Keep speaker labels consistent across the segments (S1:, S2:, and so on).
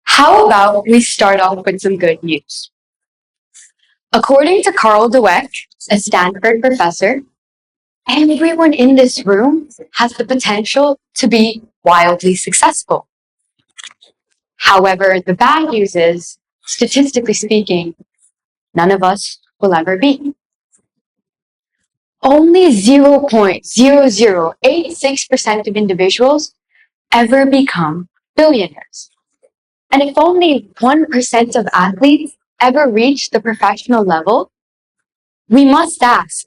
S1: How about we start off with some good news? According to Carl Dweck, a Stanford professor, everyone in this room has the potential to be wildly successful. However, the bad news is, statistically speaking, none of us will ever be. Only 0.0086% of individuals ever become billionaires. And if only 1% of athletes ever reach the professional level, we must ask,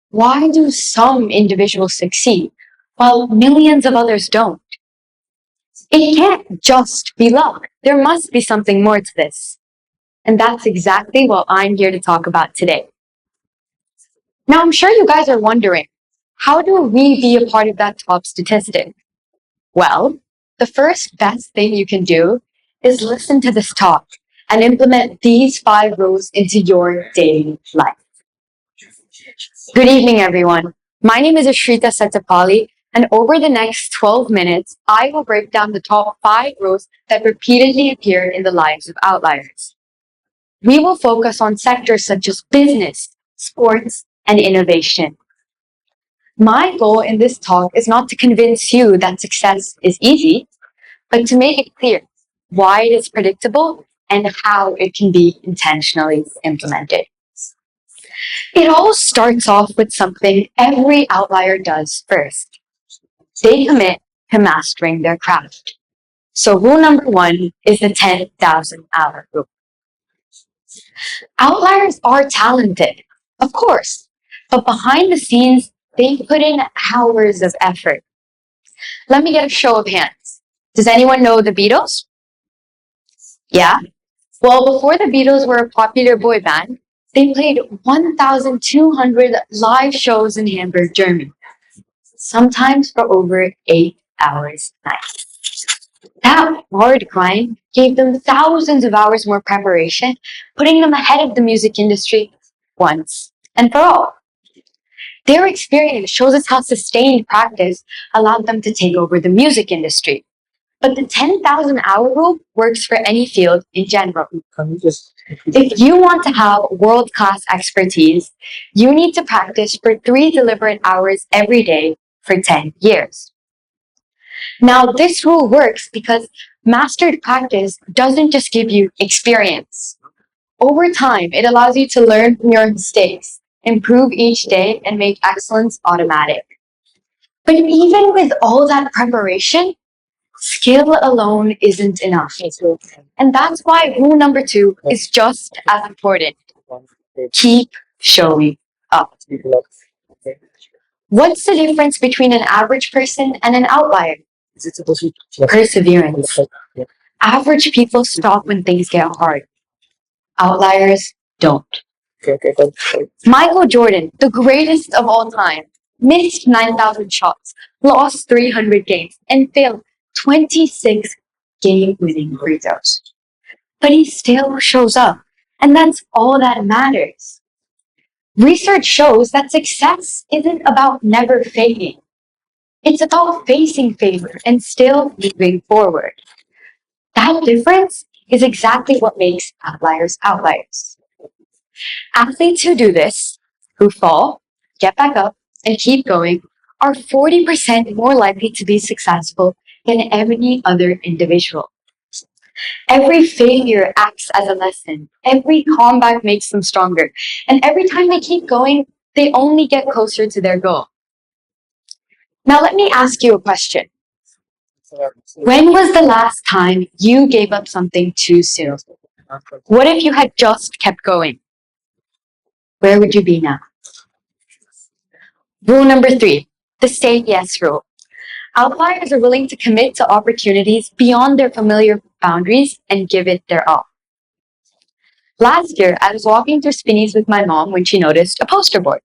S1: why do some individuals succeed while millions of others don't? It can't just be luck. There must be something more to this. And that's exactly what I'm here to talk about today. Now, I'm sure you guys are wondering, how do we be a part of that top statistic? Well, the first best thing you can do is listen to this talk and implement these 5 rules into your daily life. Good evening, everyone. My name is Aashritha Settipalli, and over the next 12 minutes, I will break down the top 5 rules that repeatedly appear in the lives of outliers. We will focus on sectors such as business, sports, and innovation. My goal in this talk is not to convince you that success is easy, but to make it clear why it is predictable and how it can be intentionally implemented. It all starts off with something every outlier does first. They commit to mastering their craft. So rule number 1 is the 10,000 hour rule. Outliers are talented, of course, but behind the scenes, they put in hours of effort. Let me get a show of hands. Does anyone know the Beatles? Yeah? Well, before the Beatles were a popular boy band, they played 1,200 live shows in Hamburg, Germany, sometimes for over 8 hours a night. That hard grind gave them thousands of hours more preparation, putting them ahead of the music industry once and for all. Their experience shows us how sustained practice allowed them to take over the music industry. But the 10,000 hour rule works for any field in general. If you want to have world-class expertise, you need to practice for 3 deliberate hours every day for 10 years. Now, this rule works because mastered practice doesn't just give you experience. Over time, it allows you to learn from your mistakes, improve each day, and make excellence automatic. But even with all that preparation, skill alone isn't enough. And that's why rule number 2 is just as important. Keep showing up. What's the difference between an average person and an outlier? Perseverance. Average people stop when things get hard. Outliers don't. Michael Jordan, the greatest of all time, missed 9,000 shots, lost 300 games, and failed 26 game-winning free throws. But he still shows up, and that's all that matters. Research shows that success isn't about never failing. It's about facing failure and still moving forward. That difference is exactly what makes outliers outliers. Athletes who do this, who fall, get back up, and keep going, are 40% more likely to be successful than any other individual. Every failure acts as a lesson. Every comeback makes them stronger. And every time they keep going, they only get closer to their goal. Now, let me ask you a question. When was the last time you gave up something too soon? What if you had just kept going? Where would you be now? Rule number 3, the say yes rule. Outliers are willing to commit to opportunities beyond their familiar boundaries and give it their all. Last year, I was walking through Spinneys with my mom when she noticed a poster board.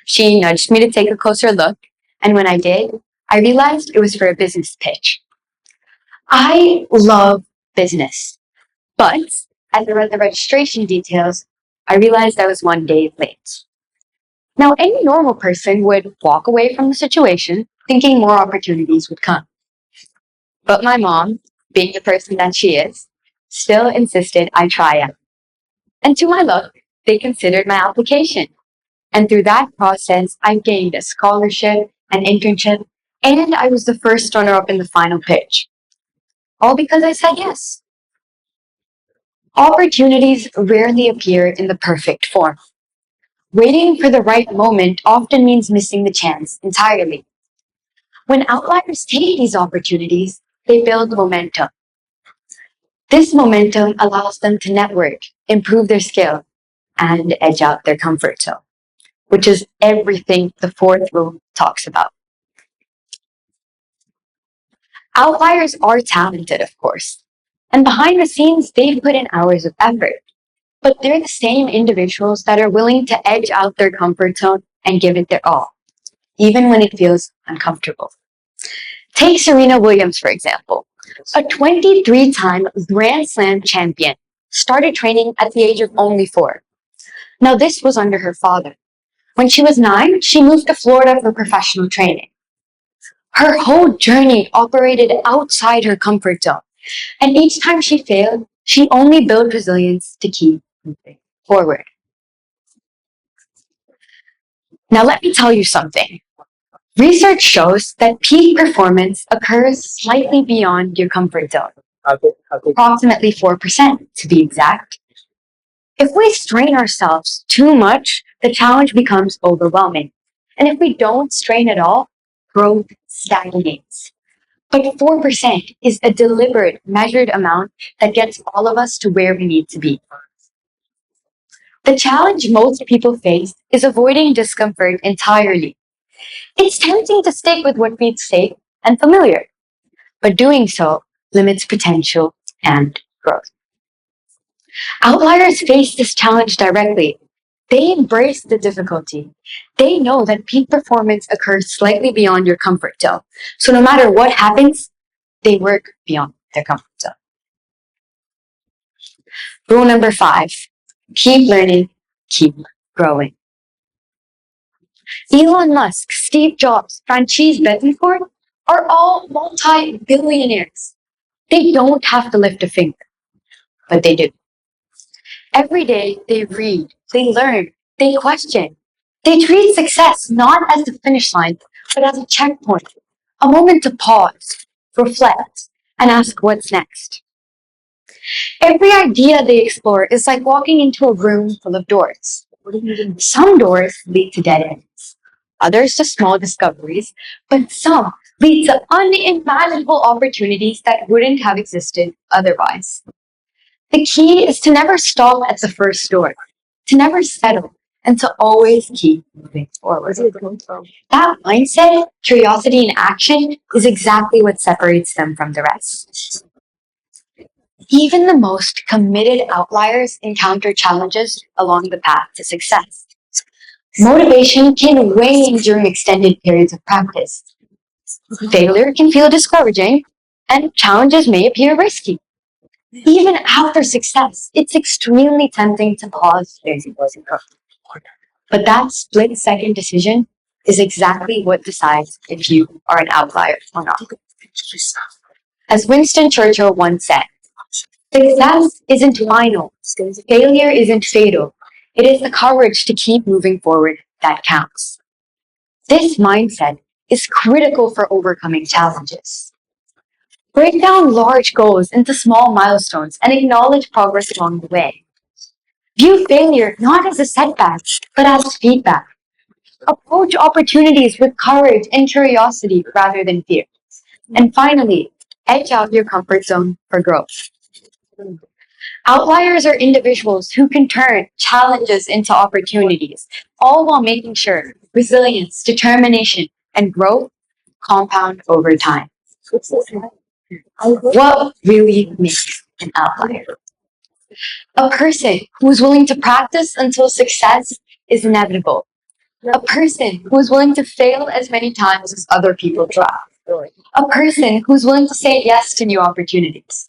S1: She nudged me to take a closer look, and when I did, I realized it was for a business pitch. I love business, but as I read the registration details, I realized I was 1 day late. Now, any normal person would walk away from the situation thinking more opportunities would come. But my mom, being the person that she is, still insisted I try out. And to my luck, they considered my application. And through that process, I gained a scholarship, an internship, and I was the first runner-up in the final pitch. All because I said yes. Opportunities rarely appear in the perfect form. Waiting for the right moment often means missing the chance entirely. When outliers take these opportunities, they build momentum. This momentum allows them to network, improve their skill, and edge out their comfort zone, which is everything the fourth rule talks about. Outliers are talented, of course, and behind the scenes, they've put in hours of effort. But they're the same individuals that are willing to edge out their comfort zone and give it their all, even when it feels uncomfortable. Take Serena Williams, for example. A 23-time Grand Slam champion started training at the age of only 4. Now, this was under her father. When she was 9, she moved to Florida for professional training. Her whole journey operated outside her comfort zone, and each time she failed, she only built resilience to keep moving forward. Now, let me tell you something. Research shows that peak performance occurs slightly beyond your comfort zone, approximately 4% to be exact. If we strain ourselves too much, the challenge becomes overwhelming. And if we don't strain at all, growth stagnates. But 4% is a deliberate, measured amount that gets all of us to where we need to be. The challenge most people face is avoiding discomfort entirely. It's tempting to stick with what feels safe and familiar, but doing so limits potential and growth. Outliers face this challenge directly. They embrace the difficulty. They know that peak performance occurs slightly beyond your comfort zone. So no matter what happens, they work beyond their comfort zone. Rule number 5, keep learning, keep growing. Elon Musk, Steve Jobs, Francis Betancourt are all multi-billionaires. They don't have to lift a finger, but they do. Every day they read, they learn, they question. They treat success not as the finish line, but as a checkpoint, a moment to pause, reflect, and ask what's next. Every idea they explore is like walking into a room full of doors. Some doors lead to dead ends, others to small discoveries, but some lead to unimaginable opportunities that wouldn't have existed otherwise. The key is to never stop at the first door, to never settle, and to always keep moving forward. That mindset, curiosity, and action is exactly what separates them from the rest. Even the most committed outliers encounter challenges along the path to success. Motivation can wane during extended periods of practice. Failure can feel discouraging, and challenges may appear risky. Even after success, it's extremely tempting to pause. But that split-second decision is exactly what decides if you are an outlier or not. As Winston Churchill once said, success isn't final. Failure isn't fatal. It is the courage to keep moving forward that counts. This mindset is critical for overcoming challenges. Break down large goals into small milestones and acknowledge progress along the way. View failure not as a setback, but as feedback. Approach opportunities with courage and curiosity rather than fear. And finally, edge out your comfort zone for growth. Outliers are individuals who can turn challenges into opportunities, all while making sure resilience, determination, and growth compound over time. What really makes an outlier? A person who is willing to practice until success is inevitable. A person who is willing to fail as many times as other people try. A person who is willing to say yes to new opportunities.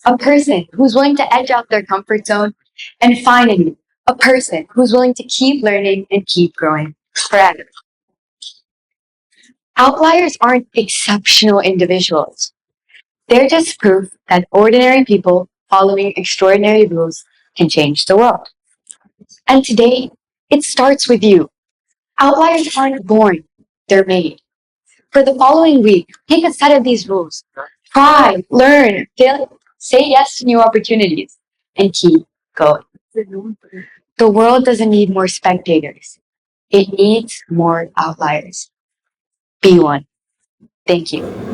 S1: A person who is willing to edge out their comfort zone. And finally, a person who is willing to keep learning and keep growing forever. Outliers aren't exceptional individuals. They're just proof that ordinary people following extraordinary rules can change the world. And today, it starts with you. Outliers aren't born, they're made. For the following week, pick a set of these rules. Try, learn, fail, say yes to new opportunities, and keep going. The world doesn't need more spectators. It needs more outliers. Be one. Thank you.